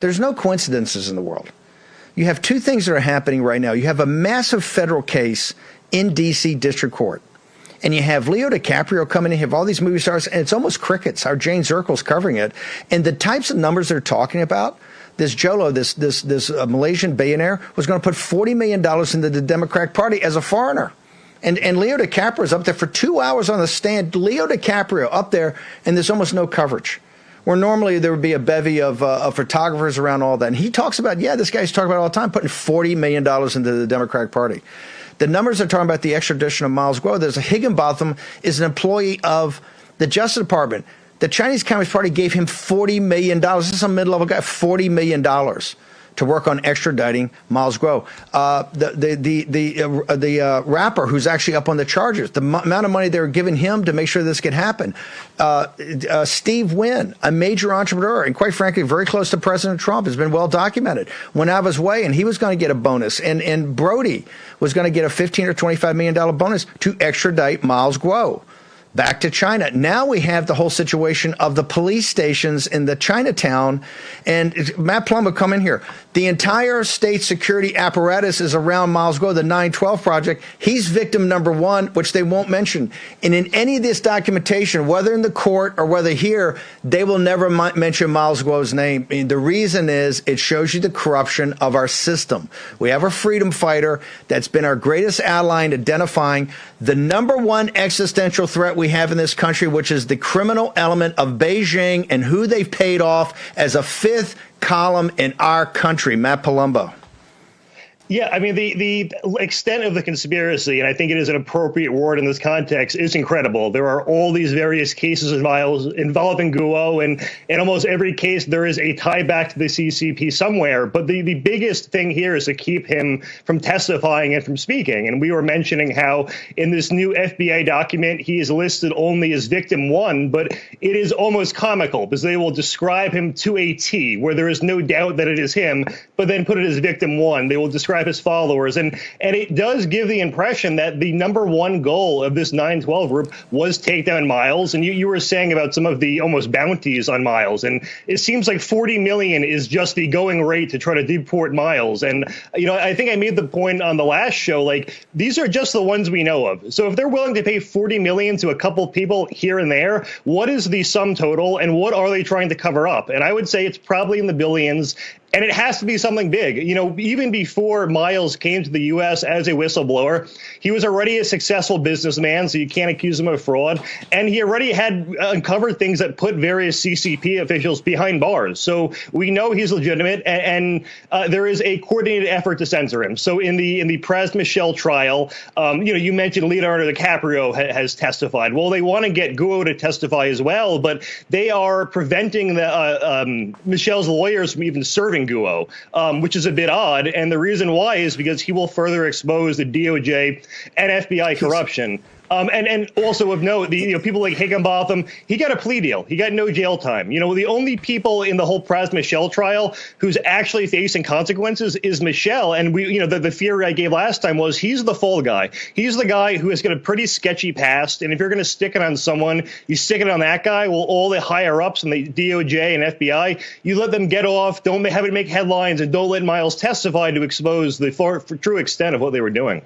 There's no coincidences in the world. You have two things that are happening right now. You have a massive federal case in D.C. District Court. And you have Leo DiCaprio coming in, you have all these movie stars, and it's almost crickets. Our Jane Zirkle's covering it. And the types of numbers they're talking about, this Jolo, this Malaysian billionaire, was going to put $40 million into the Democratic Party as a foreigner. And Leo DiCaprio is up there for 2 hours on the stand. Leo DiCaprio up there, and there's almost no coverage. Where normally there would be a bevy of photographers around all that. And he talks about, this guy's talking about all the time, putting $40 million into the Democratic Party. The numbers are talking about the extradition of Miles Guo. There's a Higginbotham is an employee of the Justice Department. The Chinese Communist Party gave him $40 million. This is a mid-level guy, $40 million to work on extraditing Miles Guo. The rapper who's actually up on the charges, the amount of money they were giving him to make sure this could happen. Steve Wynn, a major entrepreneur, and quite frankly, very close to President Trump, has been well documented, went out of his way, and he was going to get a bonus. And Brody was going to get a $15 or $25 million bonus to extradite Miles Guo back to China. Now we have the whole situation of the police stations in the Chinatown. And Matt Plum will come in here. The entire state security apparatus is around Miles Guo, the 912 project. He's victim number one, which they won't mention. And in any of this documentation, whether in the court or whether here, they will never mention Miles Guo's name. I mean, the reason is it shows you the corruption of our system. We have a freedom fighter that's been our greatest ally in identifying the number one existential threat we have in this country, which is the criminal element of Beijing and who they've paid off as a fifth column in our country. Matt Palumbo. Yeah, I mean, the extent of the conspiracy, and I think it is an appropriate word in this context, is incredible. There are all these various cases involving Guo, and in almost every case, there is a tie back to the CCP somewhere. But the biggest thing here is to keep him from testifying and from speaking. And we were mentioning how in this new FBI document, he is listed only as victim one, but it is almost comical because they will describe him to a T, where there is no doubt that it is him, but then put it as victim one. They will describe his followers. And it does give the impression that the number one goal of this 912 group was take down Miles. And you were saying about some of the almost bounties on Miles. And it seems like 40 million is just the going rate to try to deport Miles. And, I think I made the point on the last show, like, these are just the ones we know of. So if they're willing to pay 40 million to a couple people here and there, what is the sum total and what are they trying to cover up? And I would say it's probably in the billions. And it has to be something big. Even before Miles came to the U.S. as a whistleblower, he was already a successful businessman, so you can't accuse him of fraud. And he already had uncovered things that put various CCP officials behind bars. So we know he's legitimate, and there is a coordinated effort to censor him. So in the Praz Michel trial, you mentioned Leonardo DiCaprio has testified. Well, they want to get Guo to testify as well, but they are preventing Michel's lawyers from even serving Guo, which is a bit odd. And the reason why is because he will further expose the DOJ and FBI corruption. And also of note, people like Higginbotham, he got a plea deal. He got no jail time. The only people in the whole Praz Michel trial who's actually facing consequences is Michel. And the theory I gave last time was he's the fall guy. He's the guy who has got a pretty sketchy past. And if you're going to stick it on someone, you stick it on that guy. Well, all the higher ups in the DOJ and FBI, you let them get off. Don't have it make headlines, and don't let Miles testify to expose the true extent of what they were doing.